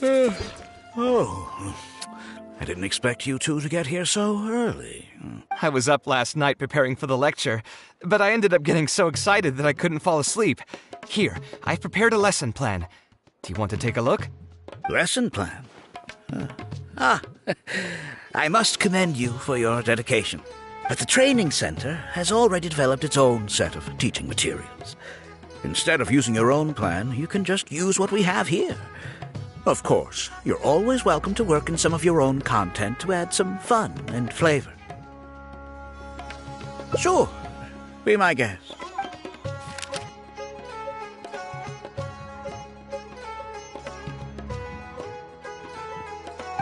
Oh, I didn't expect you two to get here so early. I was up last night preparing for the lecture, but I ended up getting so excited that I couldn't fall asleep. Here, I've prepared a lesson plan. Do you want to take a look? Lesson plan? I must commend you for your dedication. But the training center has already developed its own set of teaching materials. Instead of using your own plan, you can just use what we have here. Of course, you're always welcome to work in some of your own content to add some fun and flavor. Sure, be my guest.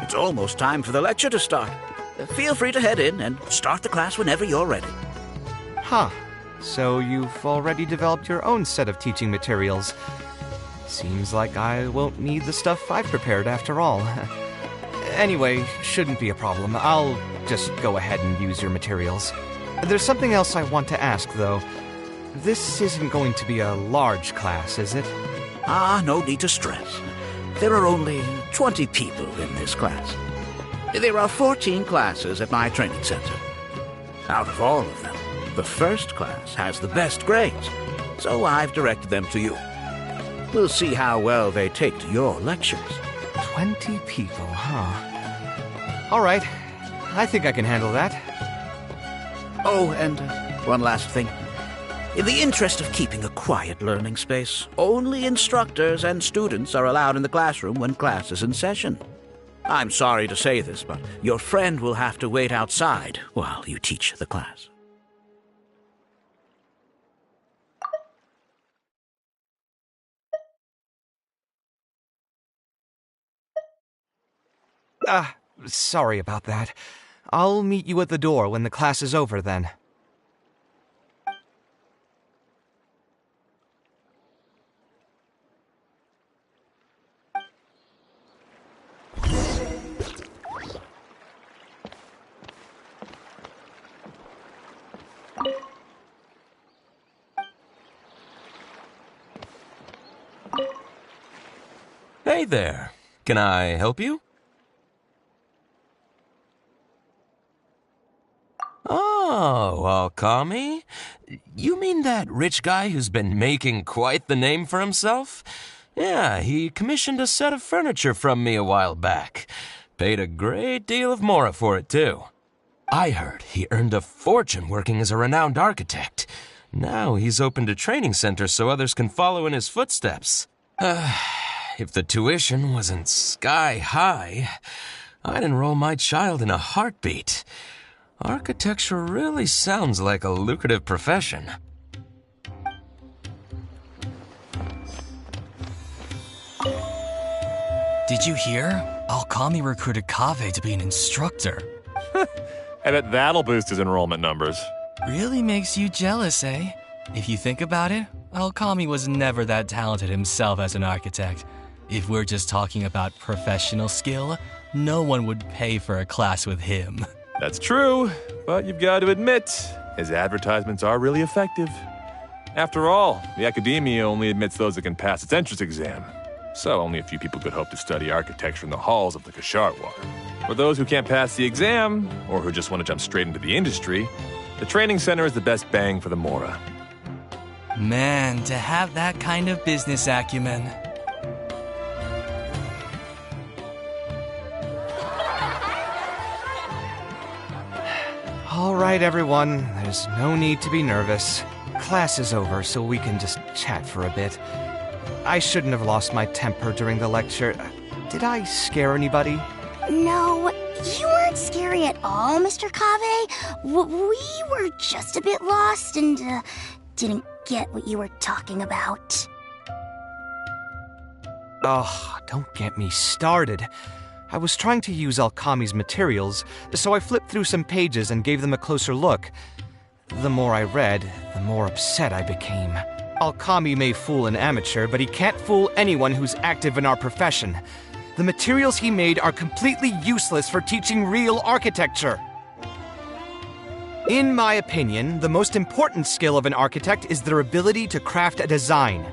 It's almost time for the lecture to start. Feel free to head in and start the class whenever you're ready. Huh. So you've already developed your own set of teaching materials. Seems like I won't need the stuff I've prepared after all. Anyway, shouldn't be a problem. I'll just go ahead and use your materials. There's something else I want to ask, though. This isn't going to be a large class, is it? No need to stress. There are only 20 people in this class. There are 14 classes at my training center. Out of all of them, the first class has the best grades, so I've directed them to you. We'll see how well they take to your lectures. 20 people, huh? All right. I think I can handle that. Oh, and one last thing. In the interest of keeping a quiet learning space, only instructors and students are allowed in the classroom when class is in session. I'm sorry to say this, but your friend will have to wait outside while you teach the class. Sorry about that. I'll meet you at the door when the class is over, then. Hey there. Can I help you? Oh, Alkami? You mean that rich guy who's been making quite the name for himself? Yeah, he commissioned a set of furniture from me a while back. Paid a great deal of mora for it, too. I heard he earned a fortune working as a renowned architect. Now he's opened a training center so others can follow in his footsteps. If the tuition wasn't sky high, I'd enroll my child in a heartbeat. Architecture really sounds like a lucrative profession. Did you hear? Alkami recruited Kaveh to be an instructor. I bet that'll boost his enrollment numbers. Really makes you jealous, eh? If you think about it, Alkami was never that talented himself as an architect. If we're just talking about professional skill, no one would pay for a class with him. That's true, but you've got to admit, his advertisements are really effective. After all, the academia only admits those that can pass its entrance exam. So only a few people could hope to study architecture in the halls of the Kasharwar. For those who can't pass the exam, or who just want to jump straight into the industry, the training center is the best bang for the mora. Man, to have that kind of business acumen. All right, everyone. There's no need to be nervous. Class is over, so we can just chat for a bit. I shouldn't have lost my temper during the lecture. Did I scare anybody? No, you weren't scary at all, Mr. Kaveh. We were just a bit lost and didn't get what you were talking about. Oh, don't get me started. I was trying to use Alkami's materials, so I flipped through some pages and gave them a closer look. The more I read, the more upset I became. Alkami may fool an amateur, but he can't fool anyone who's active in our profession. The materials he made are completely useless for teaching real architecture. In my opinion, the most important skill of an architect is their ability to craft a design.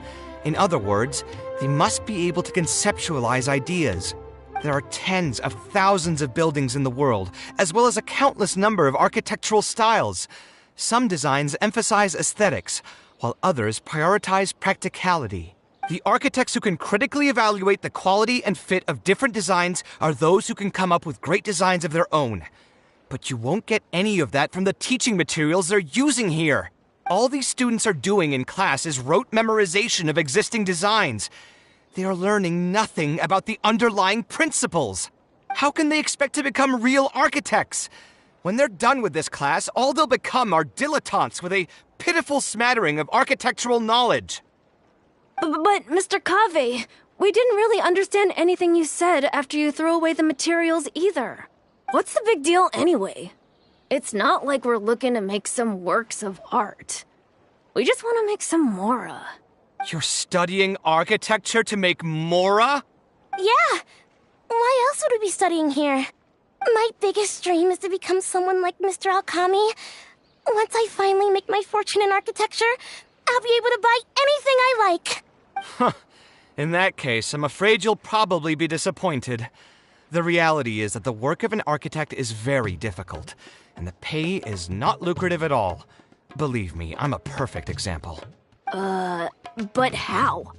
In other words, they must be able to conceptualize ideas. There are tens of thousands of buildings in the world, as well as a countless number of architectural styles. Some designs emphasize aesthetics, while others prioritize practicality. The architects who can critically evaluate the quality and fit of different designs are those who can come up with great designs of their own. But you won't get any of that from the teaching materials they're using here. All these students are doing in class is rote memorization of existing designs. They are learning nothing about the underlying principles. How can they expect to become real architects? When they're done with this class, all they'll become are dilettantes with a pitiful smattering of architectural knowledge. But Mr. Kaveh, we didn't really understand anything you said after you threw away the materials either. What's the big deal anyway? It's not like we're looking to make some works of art. We just want to make some mora. You're studying architecture to make mora? Yeah. Why else would we be studying here? My biggest dream is to become someone like Mr. Alkami. Once I finally make my fortune in architecture, I'll be able to buy anything I like. Huh. In that case, I'm afraid you'll probably be disappointed. The reality is that the work of an architect is very difficult, and the pay is not lucrative at all. Believe me, I'm a perfect example. But how?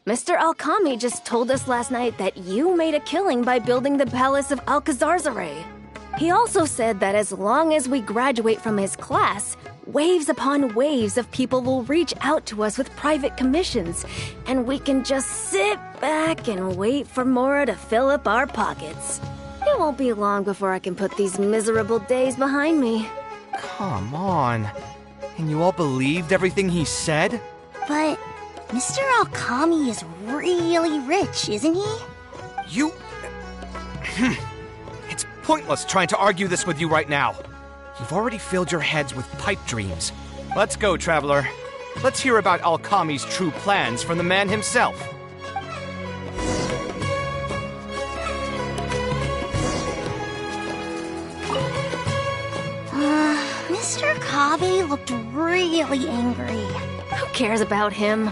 Mr. Alkami just told us last night that you made a killing by building the Palace of Alcazarzare. He also said that as long as we graduate from his class, waves upon waves of people will reach out to us with private commissions, and we can just sit back and wait for Mora to fill up our pockets. It won't be long before I can put these miserable days behind me. Come on. And you all believed everything he said? But Mr. Alkami is really rich, isn't he? You... It's pointless trying to argue this with you right now. You've already filled your heads with pipe dreams. Let's go, traveler. Let's hear about Alkami's true plans from the man himself. Mr. Kaveh looked really angry. Who cares about him?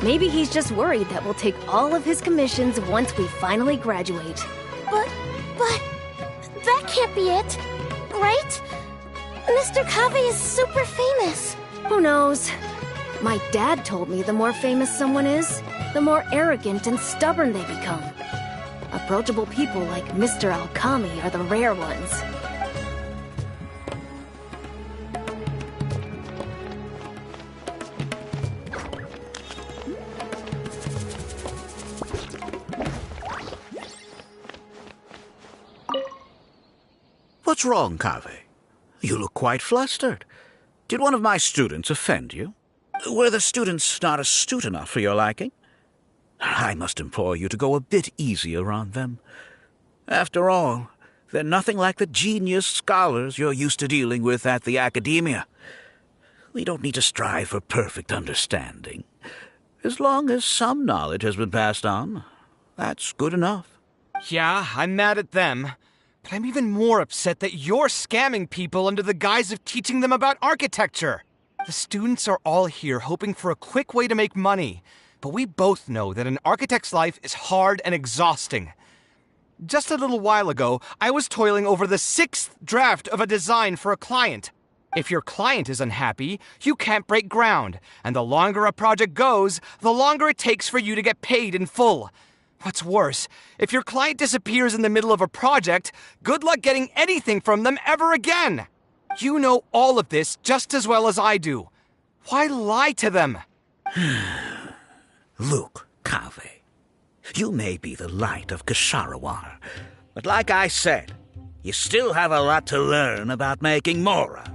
Maybe he's just worried that we'll take all of his commissions once we finally graduate. But that can't be it, right? Mr. Kaveh is super famous. Who knows? My dad told me the more famous someone is, the more arrogant and stubborn they become. Approachable people like Mr. Alkami are the rare ones. What's wrong, Kaveh? You look quite flustered. Did one of my students offend you? Were the students not astute enough for your liking? I must implore you to go a bit easier on them. After all, they're nothing like the genius scholars you're used to dealing with at the academia. We don't need to strive for perfect understanding. As long as some knowledge has been passed on, that's good enough. Yeah, I'm mad at them. But I'm even more upset that you're scamming people under the guise of teaching them about architecture. The students are all here hoping for a quick way to make money, but we both know that an architect's life is hard and exhausting. Just a little while ago, I was toiling over the 6th draft of a design for a client. If your client is unhappy, you can't break ground, and the longer a project goes, the longer it takes for you to get paid in full. What's worse, if your client disappears in the middle of a project, good luck getting anything from them ever again. You know all of this just as well as I do. Why lie to them? Look, Kaveh, you may be the light of Ksharawar, but like I said, you still have a lot to learn about making mora.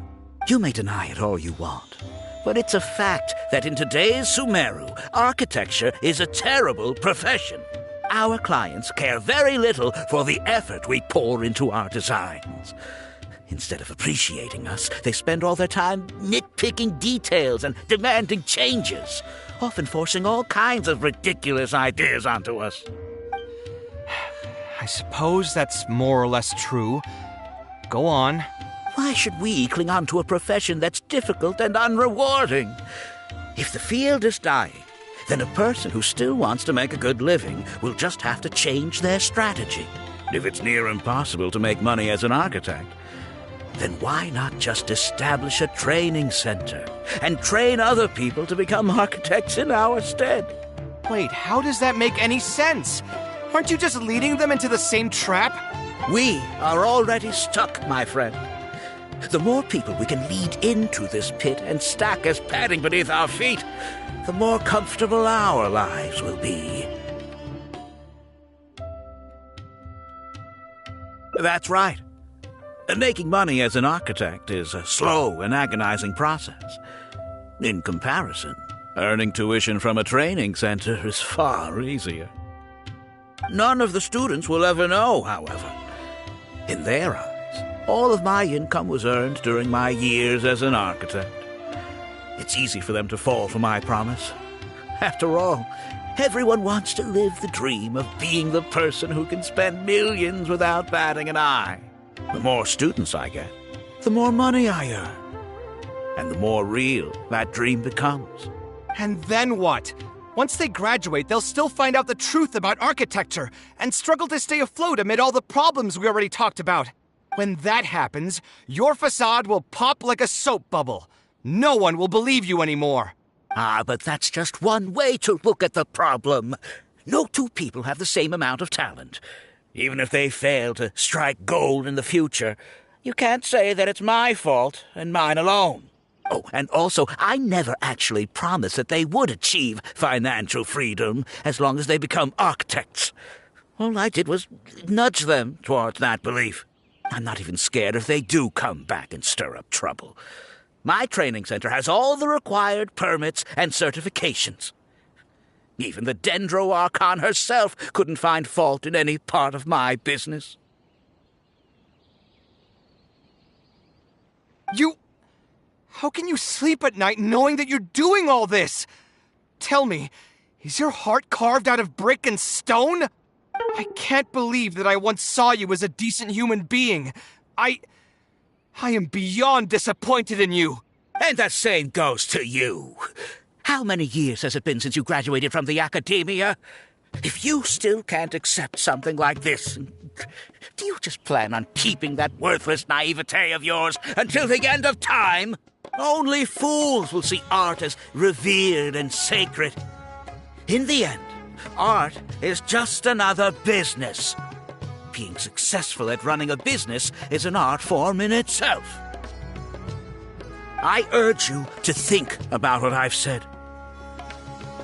You may deny it all you want, but it's a fact that in today's Sumeru, architecture is a terrible profession. Our clients care very little for the effort we pour into our designs. Instead of appreciating us, they spend all their time nitpicking details and demanding changes, often forcing all kinds of ridiculous ideas onto us. I suppose that's more or less true. Go on. Why should we cling on to a profession that's difficult and unrewarding? If the field is dying, then a person who still wants to make a good living will just have to change their strategy. If it's near impossible to make money as an architect, then why not just establish a training center and train other people to become architects in our stead? Wait, how does that make any sense? Aren't you just leading them into the same trap? We are already stuck, my friend. The more people we can lead into this pit and stack as padding beneath our feet, the more comfortable our lives will be. That's right. Making money as an architect is a slow and agonizing process. In comparison, earning tuition from a training center is far easier. None of the students will ever know, however. In their eyes, all of my income was earned during my years as an architect. It's easy for them to fall for my promise. After all, everyone wants to live the dream of being the person who can spend millions without batting an eye. The more students I get, the more money I earn. And the more real that dream becomes. And then what? Once they graduate, they'll still find out the truth about architecture and struggle to stay afloat amid all the problems we already talked about. When that happens, your facade will pop like a soap bubble. No one will believe you anymore. But that's just one way to look at the problem. No two people have the same amount of talent. Even if they fail to strike gold in the future, you can't say that it's my fault and mine alone. Oh, and also, I never actually promised that they would achieve financial freedom as long as they become architects. All I did was nudge them towards that belief. I'm not even scared if they do come back and stir up trouble. My training center has all the required permits and certifications. Even the Dendro Archon herself couldn't find fault in any part of my business. How can you sleep at night knowing that you're doing all this? Tell me, is your heart carved out of brick and stone? I can't believe that I once saw you as a decent human being. I am beyond disappointed in you. And the same goes to you. How many years has it been since you graduated from the academia? If you still can't accept something like this, do you just plan on keeping that worthless naivete of yours until the end of time? Only fools will see art as revered and sacred. In the end, art is just another business. Being successful at running a business is an art form in itself. I urge you to think about what I've said.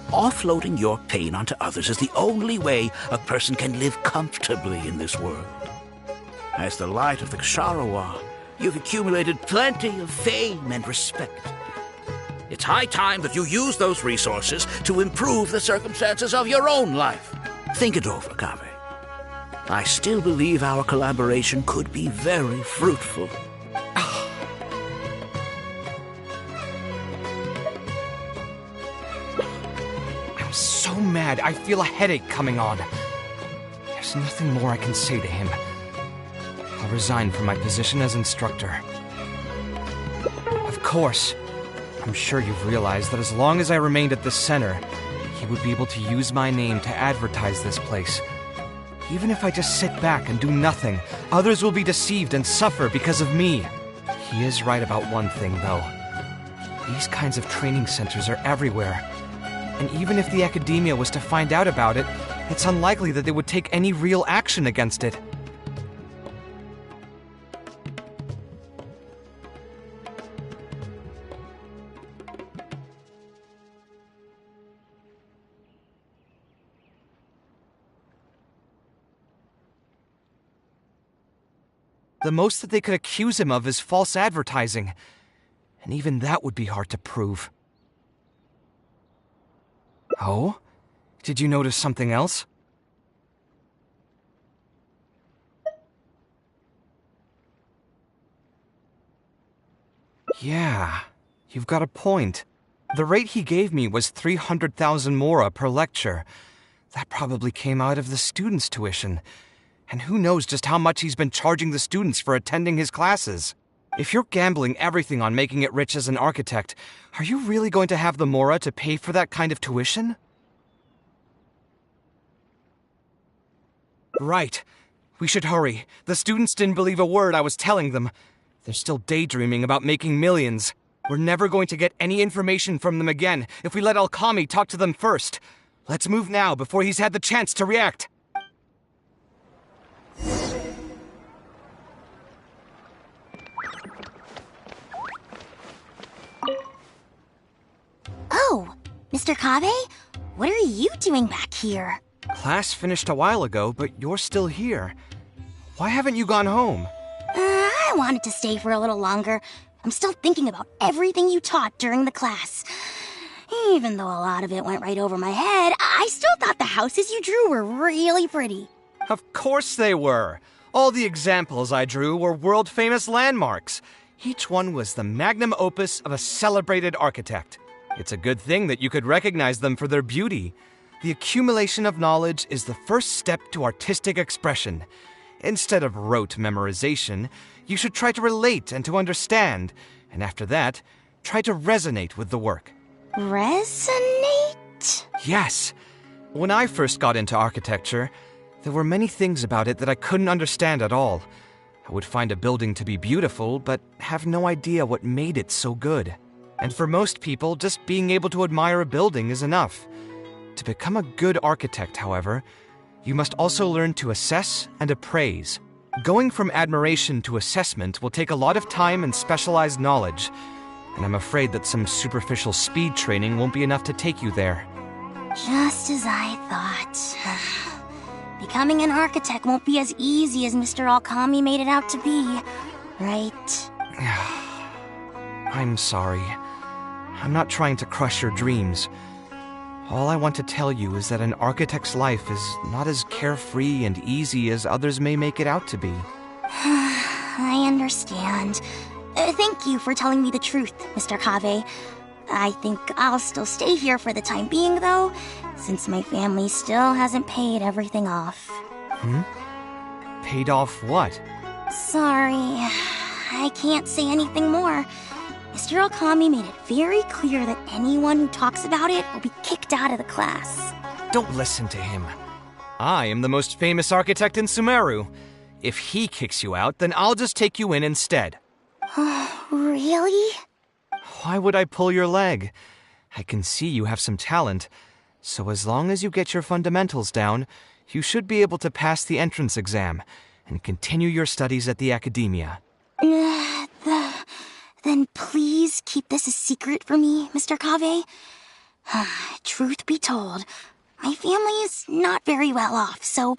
Offloading your pain onto others is the only way a person can live comfortably in this world. As the light of the Sharawa, you've accumulated plenty of fame and respect. It's high time that you use those resources to improve the circumstances of your own life. Think it over, Kaveh. I still believe our collaboration could be very fruitful. I'm so mad, I feel a headache coming on. There's nothing more I can say to him. I'll resign from my position as instructor. Of course, I'm sure you've realized that as long as I remained at the center, he would be able to use my name to advertise this place. Even if I just sit back and do nothing, others will be deceived and suffer because of me. He is right about one thing, though. These kinds of training centers are everywhere. And even if the academia was to find out about it, it's unlikely that they would take any real action against it. The most that they could accuse him of is false advertising. And even that would be hard to prove. Oh? Did you notice something else? Yeah, you've got a point. The rate he gave me was 300,000 mora per lecture. That probably came out of the students' tuition. And who knows just how much he's been charging the students for attending his classes. If you're gambling everything on making it rich as an architect, are you really going to have the mora to pay for that kind of tuition? Right. We should hurry. The students didn't believe a word I was telling them. They're still daydreaming about making millions. We're never going to get any information from them again if we let Alkami talk to them first. Let's move now before he's had the chance to react. Oh, Mr. Kaveh? What are you doing back here? Class finished a while ago, but you're still here. Why haven't you gone home? I wanted to stay for a little longer. I'm still thinking about everything you taught during the class. Even though a lot of it went right over my head, I still thought the houses you drew were really pretty. Of course they were. All the examples I drew were world-famous landmarks. Each one was the magnum opus of a celebrated architect. It's a good thing that you could recognize them for their beauty. The accumulation of knowledge is the first step to artistic expression. Instead of rote memorization, you should try to relate and to understand, and after that, try to resonate with the work. Resonate? Yes. When I first got into architecture, there were many things about it that I couldn't understand at all. I would find a building to be beautiful, but have no idea what made it so good. And for most people, just being able to admire a building is enough. To become a good architect, however, you must also learn to assess and appraise. Going from admiration to assessment will take a lot of time and specialized knowledge, and I'm afraid that some superficial speed training won't be enough to take you there. Just as I thought. Becoming an architect won't be as easy as Mr. Alkami made it out to be, right? I'm sorry. I'm not trying to crush your dreams. All I want to tell you is that an architect's life is not as carefree and easy as others may make it out to be. I understand. Thank you for telling me the truth, Mr. Kaveh. I think I'll still stay here for the time being, though, since my family still hasn't paid everything off. Paid off what? Sorry, I can't say anything more. Mr. Alkami made it very clear that anyone who talks about it will be kicked out of the class. Don't listen to him. I am the most famous architect in Sumeru. If he kicks you out, then I'll just take you in instead. Really? Why would I pull your leg? I can see you have some talent, so as long as you get your fundamentals down, you should be able to pass the entrance exam and continue your studies at the academia. Then please keep this a secret for me, Mr. Kaveh. Truth be told, my family is not very well off, so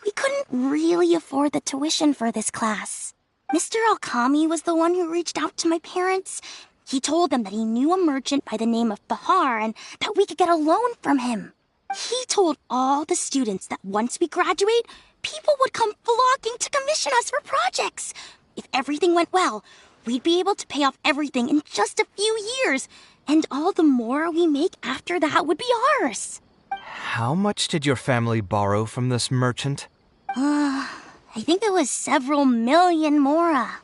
we couldn't really afford the tuition for this class. Mr. Alkami was the one who reached out to my parents. He told them that he knew a merchant by the name of Bahar and that we could get a loan from him. He told all the students that once we graduate, people would come flocking to commission us for projects. If everything went well, we'd be able to pay off everything in just a few years, and all the more we make after that would be ours. How much did your family borrow from this merchant? I think it was several million mora.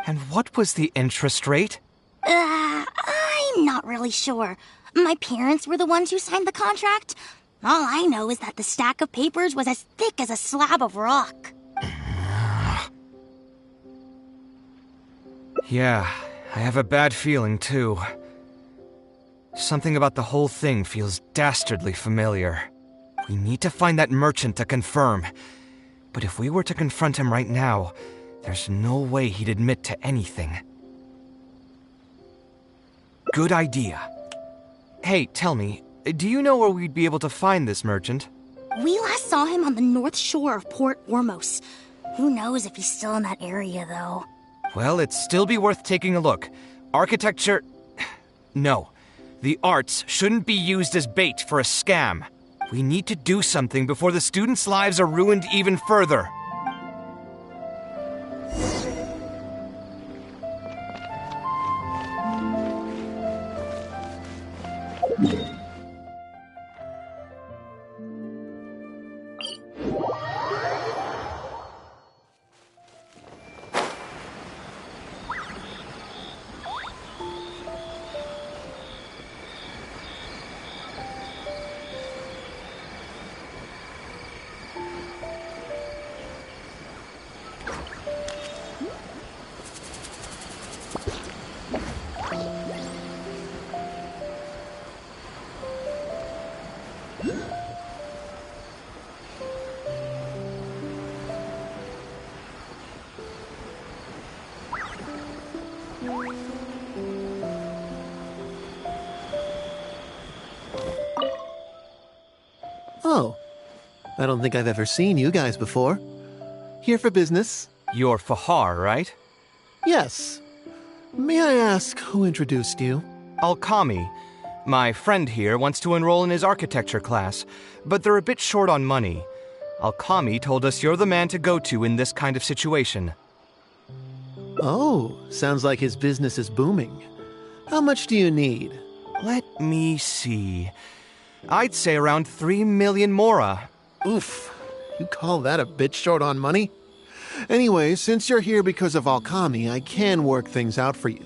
And what was the interest rate? I'm not really sure. My parents were the ones who signed the contract. All I know is that the stack of papers was as thick as a slab of rock. Yeah, I have a bad feeling, too. Something about the whole thing feels dastardly familiar. We need to find that merchant to confirm. But if we were to confront him right now, there's no way he'd admit to anything. Good idea. Hey, tell me, do you know where we'd be able to find this merchant? We last saw him on the north shore of Port Ormos. Who knows if he's still in that area, though. Well, it'd still be worth taking a look. Architecture... No. The arts shouldn't be used as bait for a scam. We need to do something before the students' lives are ruined even further. Oh, I don't think I've ever seen you guys before. Here for business? You're Fahar, right? Yes. May I ask who introduced you? Alkami. My friend here wants to enroll in his architecture class, but they're a bit short on money. Alkami told us you're the man to go to in this kind of situation. Oh, sounds like his business is booming. How much do you need? Let me see. I'd say around 3 million mora. Oof, you call that a bit short on money? Anyway, since you're here because of Alkami, I can work things out for you.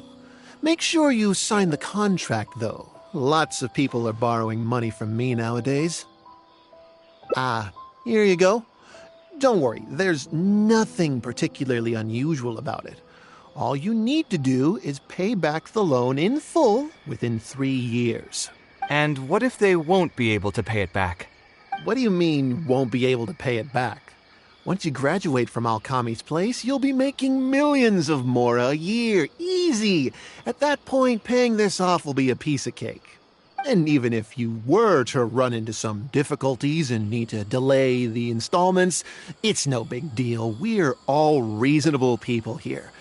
Make sure you sign the contract, though. Lots of people are borrowing money from me nowadays. Here you go. Don't worry, there's nothing particularly unusual about it. All you need to do is pay back the loan in full within 3 years. And what if they won't be able to pay it back? What do you mean, won't be able to pay it back? Once you graduate from Alkami's place, you'll be making millions of mora a year. Easy! At that point, paying this off will be a piece of cake. And even if you were to run into some difficulties and need to delay the installments, it's no big deal. We're all reasonable people here.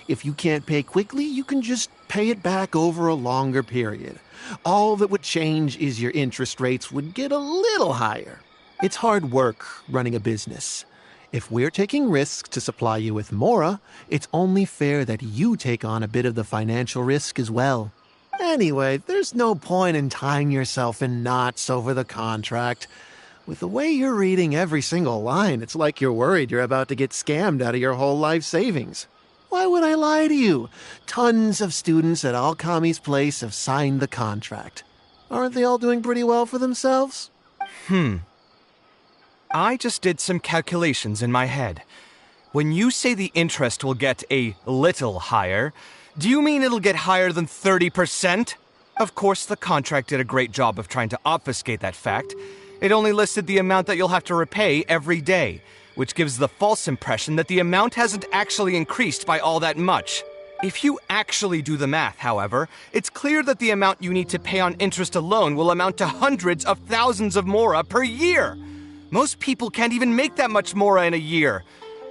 If you can't pay quickly, you can just pay it back over a longer period. All that would change is your interest rates would get a little higher. It's hard work running a business. If we're taking risks to supply you with mora, it's only fair that you take on a bit of the financial risk as well. Anyway, there's no point in tying yourself in knots over the contract. With the way you're reading every single line, it's like you're worried you're about to get scammed out of your whole life savings. Why would I lie to you? Tons of students at Alkami's place have signed the contract. Aren't they all doing pretty well for themselves? I just did some calculations in my head. When you say the interest will get a little higher, do you mean it'll get higher than 30%? Of course, the contract did a great job of trying to obfuscate that fact. It only listed the amount that you'll have to repay every day, which gives the false impression that the amount hasn't actually increased by all that much. If you actually do the math, however, it's clear that the amount you need to pay on interest alone will amount to hundreds of thousands of mora per year. Most people can't even make that much mora in a year.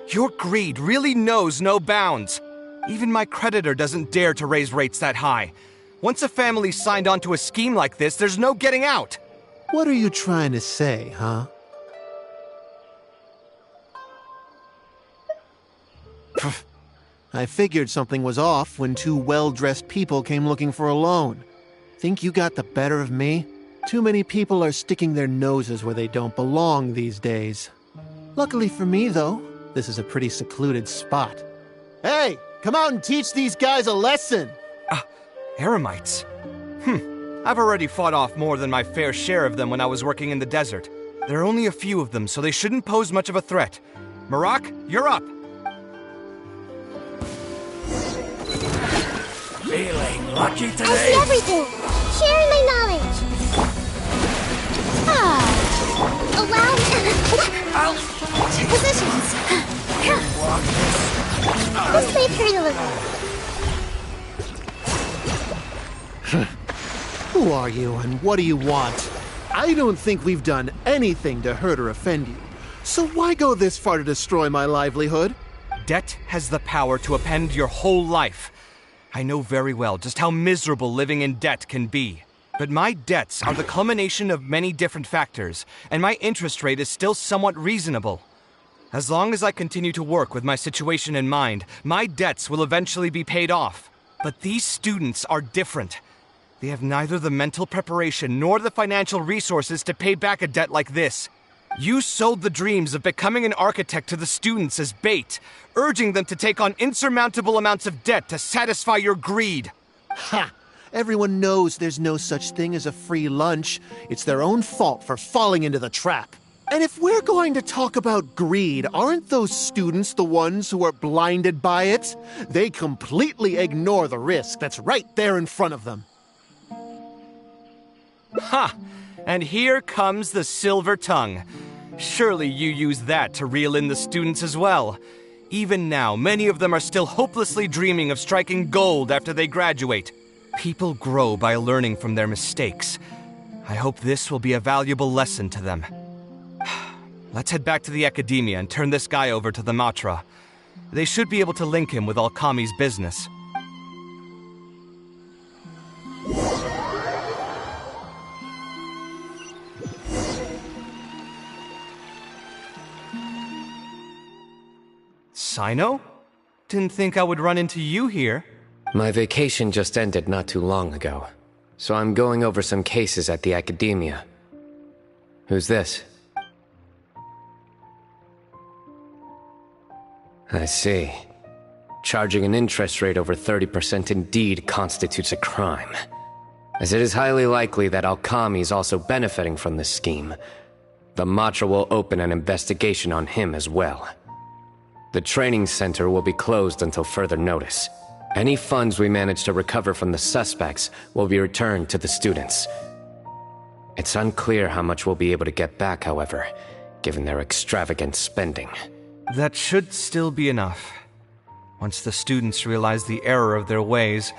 Your greed really knows no bounds. Even my creditor doesn't dare to raise rates that high. Once a family's signed on to a scheme like this, there's no getting out. What are you trying to say, huh? I figured something was off when two well-dressed people came looking for a loan. Think you got the better of me? Too many people are sticking their noses where they don't belong these days. Luckily for me, though, this is a pretty secluded spot. Hey, come out and teach these guys a lesson! Eremites? I've already fought off more than my fair share of them when I was working in the desert. There are only a few of them, so they shouldn't pose much of a threat. Marak, you're up! Feeling lucky today? I see everything! Sharing my knowledge! Allow... Positions! This may hurt a little. Who are you and what do you want? I don't think we've done anything to hurt or offend you. So why go this far to destroy my livelihood? Debt has the power to upend your whole life. I know very well just how miserable living in debt can be. But my debts are the culmination of many different factors, and my interest rate is still somewhat reasonable. As long as I continue to work with my situation in mind, my debts will eventually be paid off. But these students are different. They have neither the mental preparation nor the financial resources to pay back a debt like this. You sold the dreams of becoming an architect to the students as bait, urging them to take on insurmountable amounts of debt to satisfy your greed. Ha! Everyone knows there's no such thing as a free lunch. It's their own fault for falling into the trap. And if we're going to talk about greed, aren't those students the ones who are blinded by it? They completely ignore the risk that's right there in front of them. Ha! And here comes the silver tongue. Surely you use that to reel in the students as well. Even now, many of them are still hopelessly dreaming of striking gold after they graduate. People grow by learning from their mistakes. I hope this will be a valuable lesson to them. Let's head back to the Academia and turn this guy over to the Matra. They should be able to link him with Alkami's business. Sino? Didn't think I would run into you here. My vacation just ended not too long ago, so I'm going over some cases at the Academia. Who's this? I see. Charging an interest rate over 30% indeed constitutes a crime. As it is highly likely that Alkami is also benefiting from this scheme, the Matra will open an investigation on him as well. The training center will be closed until further notice. Any funds we manage to recover from the suspects will be returned to the students. It's unclear how much we'll be able to get back, however, given their extravagant spending. That should still be enough. Once the students realize the error of their ways,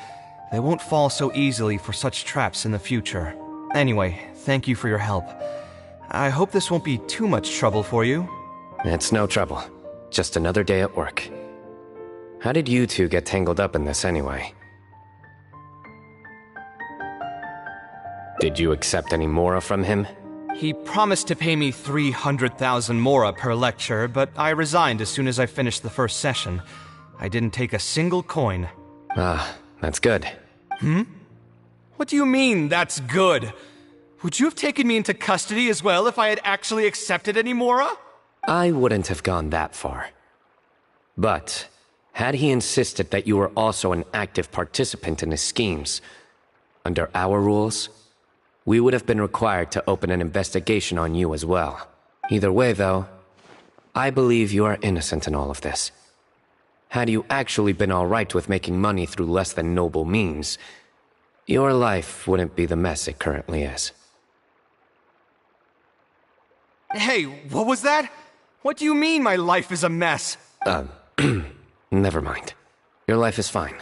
they won't fall so easily for such traps in the future. Anyway, thank you for your help. I hope this won't be too much trouble for you. It's no trouble. Just another day at work. How did you two get tangled up in this anyway? Did you accept any mora from him? He promised to pay me 300,000 mora per lecture, but I resigned as soon as I finished the first session. I didn't take a single coin. Ah, that's good. What do you mean, that's good? Would you have taken me into custody as well if I had actually accepted any mora? I wouldn't have gone that far. But, had he insisted that you were also an active participant in his schemes, under our rules, we would have been required to open an investigation on you as well. Either way, though, I believe you are innocent in all of this. Had you actually been alright with making money through less than noble means, your life wouldn't be the mess it currently is. Hey, what was that? What do you mean my life is a mess? Never mind. Your life is fine.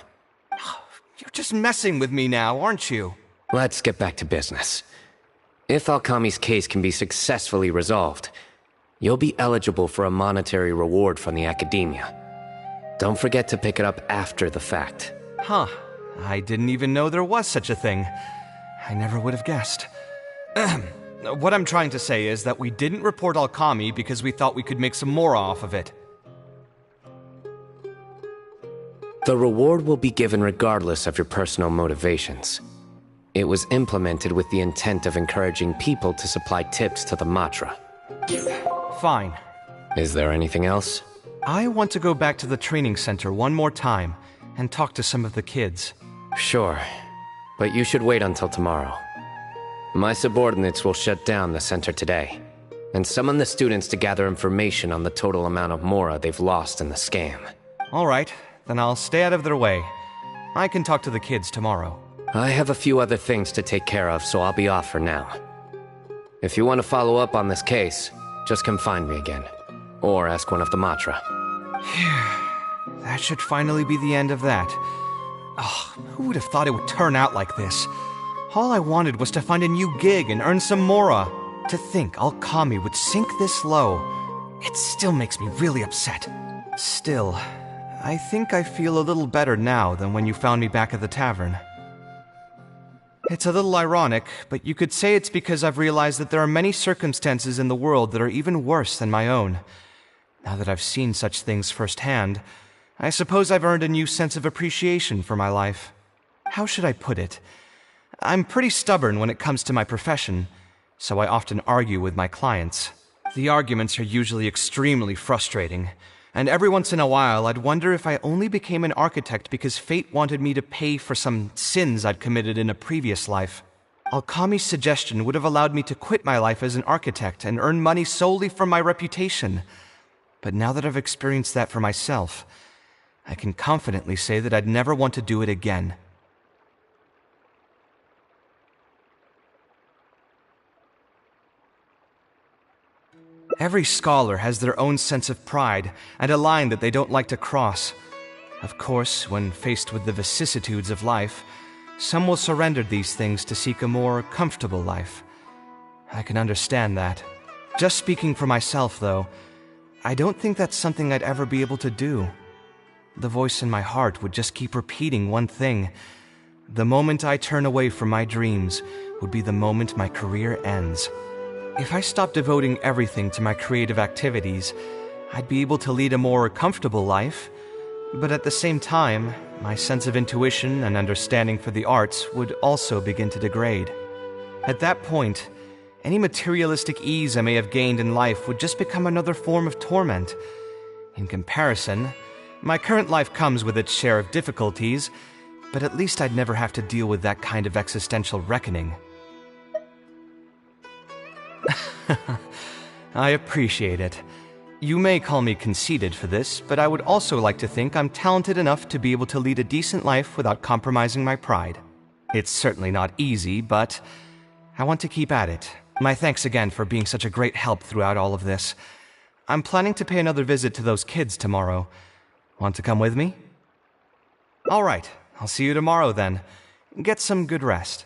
You're just messing with me now, aren't you? Let's get back to business. If Alkami's case can be successfully resolved, you'll be eligible for a monetary reward from the Academia. Don't forget to pick it up after the fact. Huh. I didn't even know there was such a thing. I never would have guessed. What I'm trying to say is that we didn't report Alkami because we thought we could make some more off of it. The reward will be given regardless of your personal motivations. It was implemented with the intent of encouraging people to supply tips to the Matra. Fine. Is there anything else? I want to go back to the training center one more time and talk to some of the kids. Sure, but you should wait until tomorrow. My subordinates will shut down the center today, and summon the students to gather information on the total amount of mora they've lost in the scam. Alright, then I'll stay out of their way. I can talk to the kids tomorrow. I have a few other things to take care of, so I'll be off for now. If you want to follow up on this case, just come find me again. Or ask one of the Matra. That should finally be the end of that. Oh, who would have thought it would turn out like this? All I wanted was to find a new gig and earn some mora. To think Alkami would sink this low, it still makes me really upset. Still, I think I feel a little better now than when you found me back at the tavern. It's a little ironic, but you could say it's because I've realized that there are many circumstances in the world that are even worse than my own. Now that I've seen such things firsthand, I suppose I've earned a new sense of appreciation for my life. How should I put it? I'm pretty stubborn when it comes to my profession, so I often argue with my clients. The arguments are usually extremely frustrating, and every once in a while I'd wonder if I only became an architect because fate wanted me to pay for some sins I'd committed in a previous life. Alkami's suggestion would have allowed me to quit my life as an architect and earn money solely from my reputation. But now that I've experienced that for myself, I can confidently say that I'd never want to do it again. Every scholar has their own sense of pride and a line that they don't like to cross. Of course, when faced with the vicissitudes of life, some will surrender these things to seek a more comfortable life. I can understand that. Just speaking for myself, though, I don't think that's something I'd ever be able to do. The voice in my heart would just keep repeating one thing. The moment I turn away from my dreams would be the moment my career ends. If I stopped devoting everything to my creative activities, I'd be able to lead a more comfortable life, but at the same time, my sense of intuition and understanding for the arts would also begin to degrade. At that point, any materialistic ease I may have gained in life would just become another form of torment. In comparison, my current life comes with its share of difficulties, but at least I'd never have to deal with that kind of existential reckoning. I appreciate it. You may call me conceited for this, but I would also like to think I'm talented enough to be able to lead a decent life without compromising my pride. It's certainly not easy, but I want to keep at it. My thanks again for being such a great help throughout all of this. I'm planning to pay another visit to those kids tomorrow. Want to come with me? All right, I'll see you tomorrow then. Get some good rest.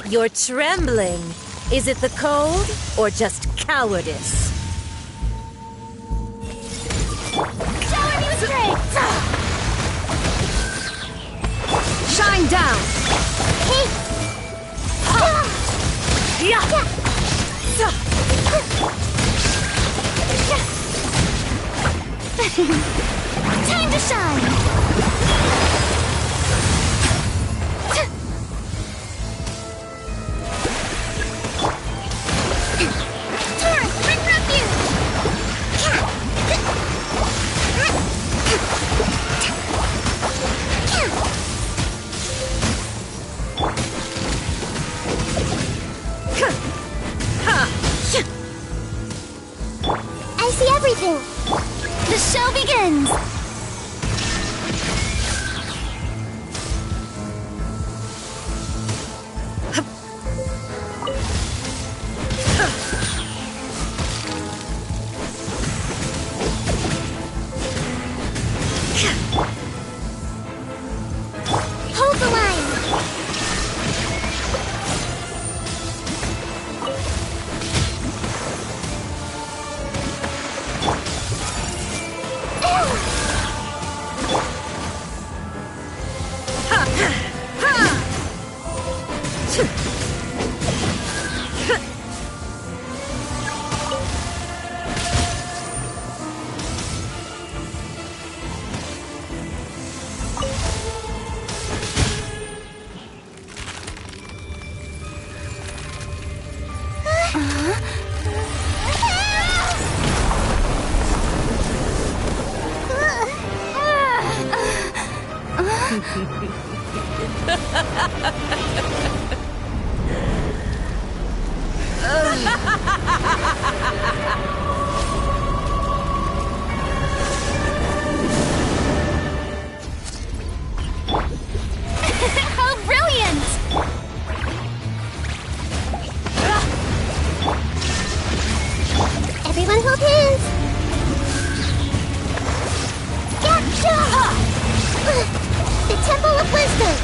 You're trembling. Is it the cold or just cowardice? Shower me with strength! Shine down! Time to shine! I see everything! The show begins! Hold the line! How brilliant! Everyone hold hands! Gotcha! The Temple of Wisdom!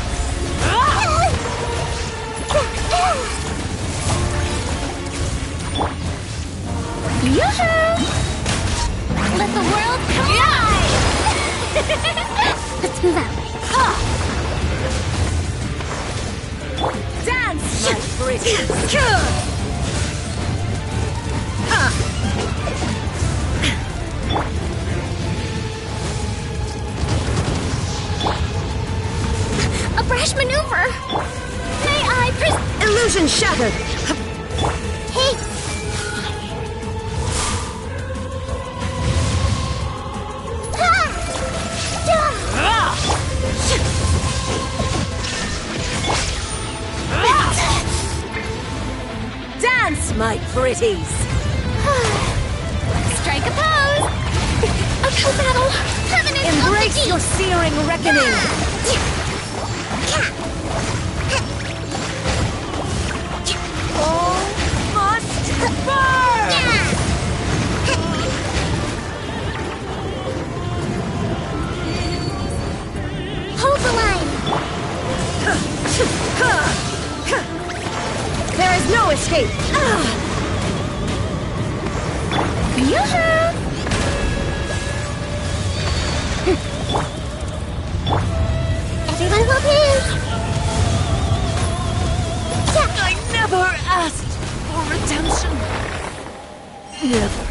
Yoo-hoo! Let the world collide! Let's move out. A brash maneuver! May I Illusion shattered! Hey! Dance, my pretties! Strike a pose! A co-battle! Covenant Embrace of the your deep! searing reckoning! All must burn! Hold the line! There is no escape! Yoo-hoo! Everyone will dance! I never asked for redemption. Never.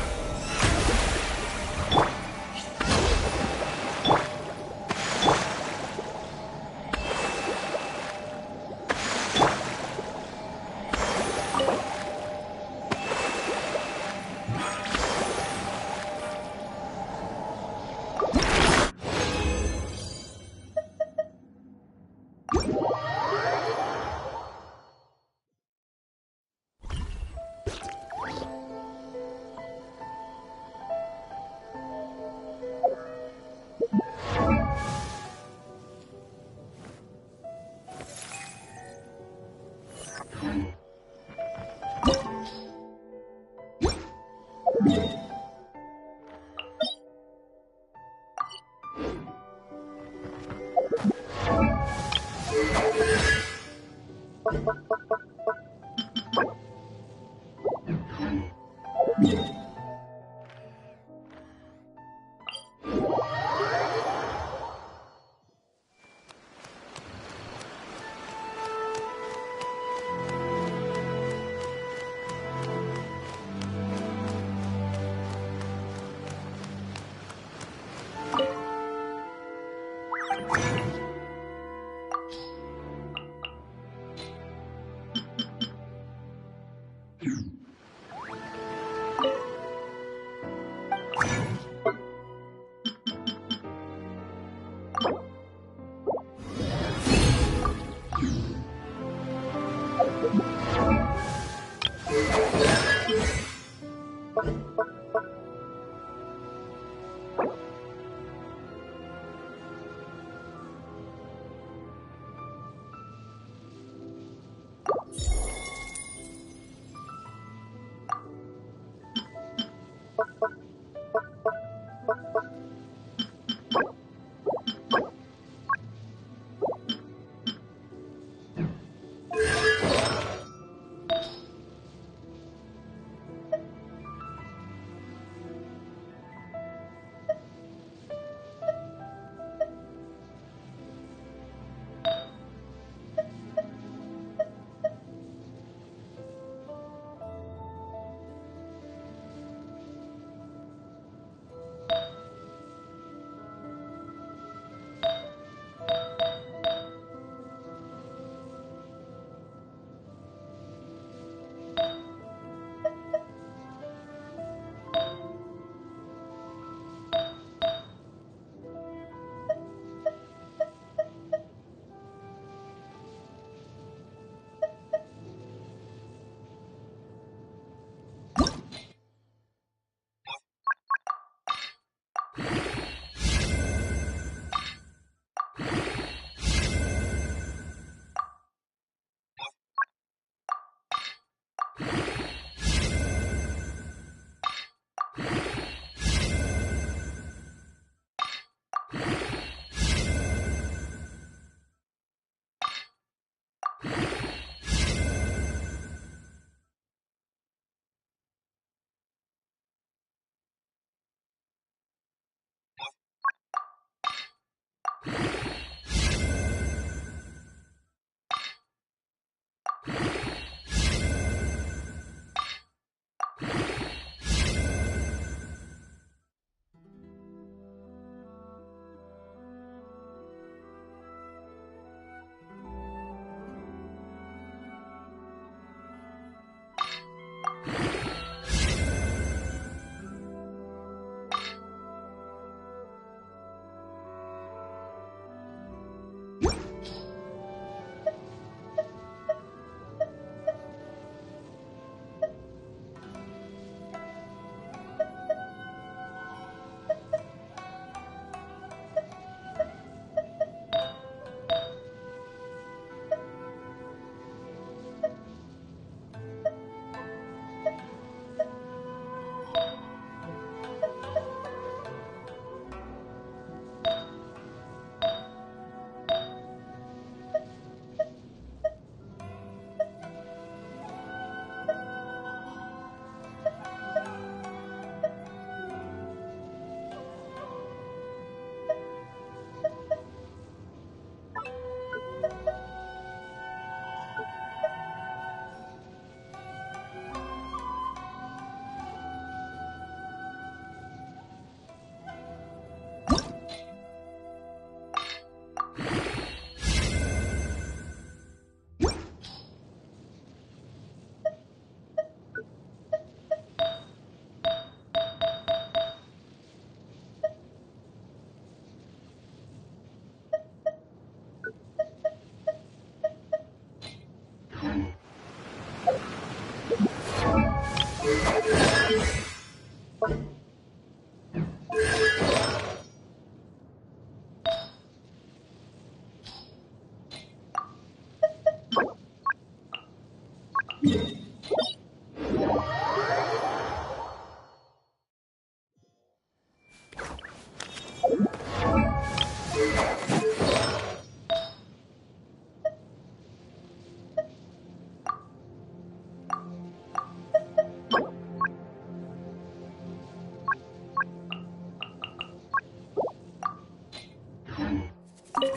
Make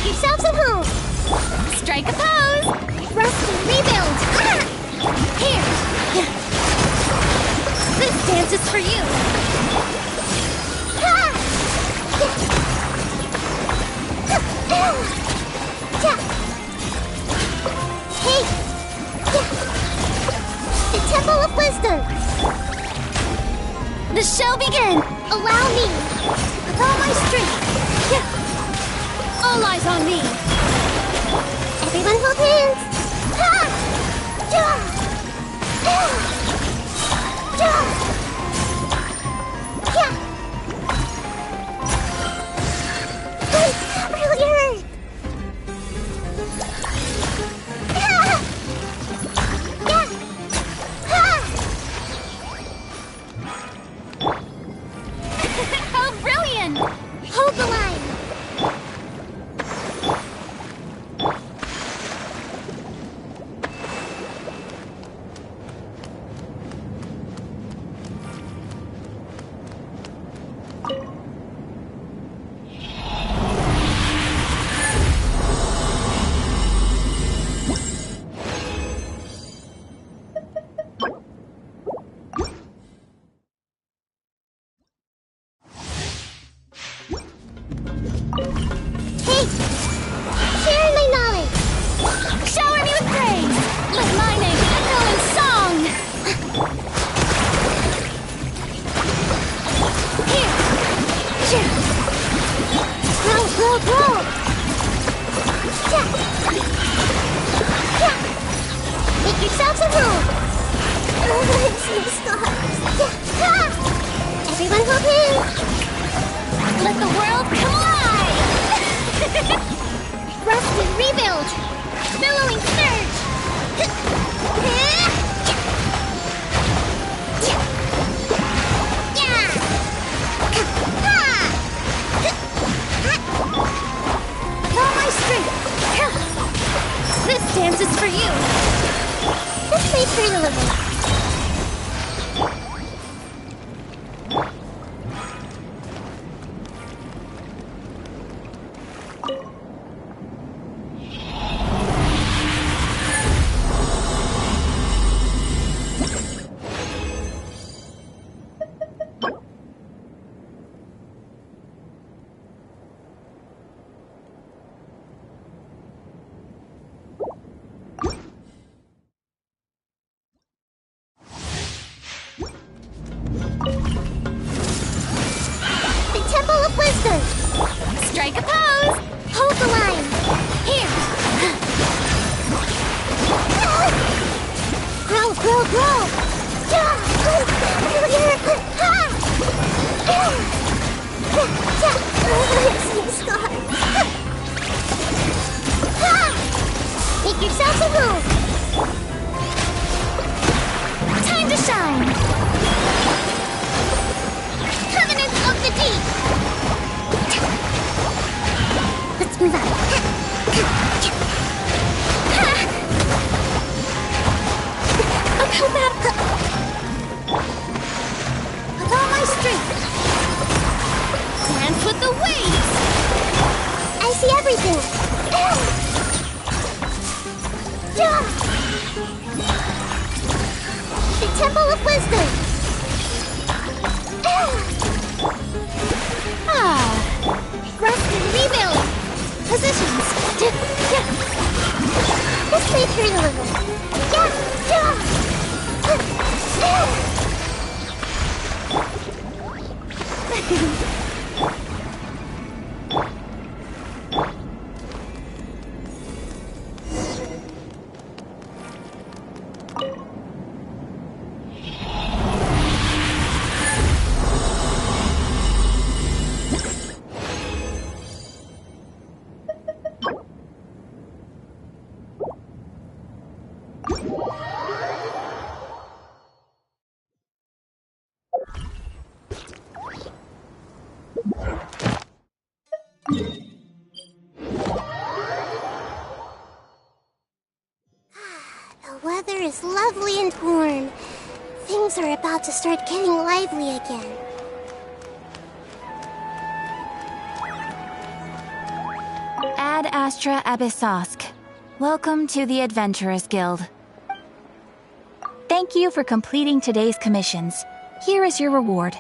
yourself some room. Strike a pose. Rest and rebuild. Here. This dance is for you. Hey. The Temple of Wisdom. The show begin. Allow me. With all my strength. All eyes on me. Everyone hold hands. Really hurt. How brilliant! Hold the line. Hey! Share my knowledge! Shower me with praise! Let my name echo in song! Here! Grow, grow, grow! Make yourself some room! Some stars! Everyone hold hands! Let the world collide! Rest and rebuild! Billowing surge! All my strength! This dance is for you! This may hurt a little. Strike a pose! Hold the line! Here! Grow, grow, grow! Make yourself a move! Time to shine! Covenant of the Deep! Let's move on. I'll come out. With all my strength. Dance with the waves. I see everything. The Temple of Wisdom. Rest and rebuild. Positions. This may hurt a little. is lovely and warm. Things are about to start getting lively again. Ad Astra Abyssosk. Welcome to the Adventurers Guild. Thank you for completing today's commissions. Here is your reward.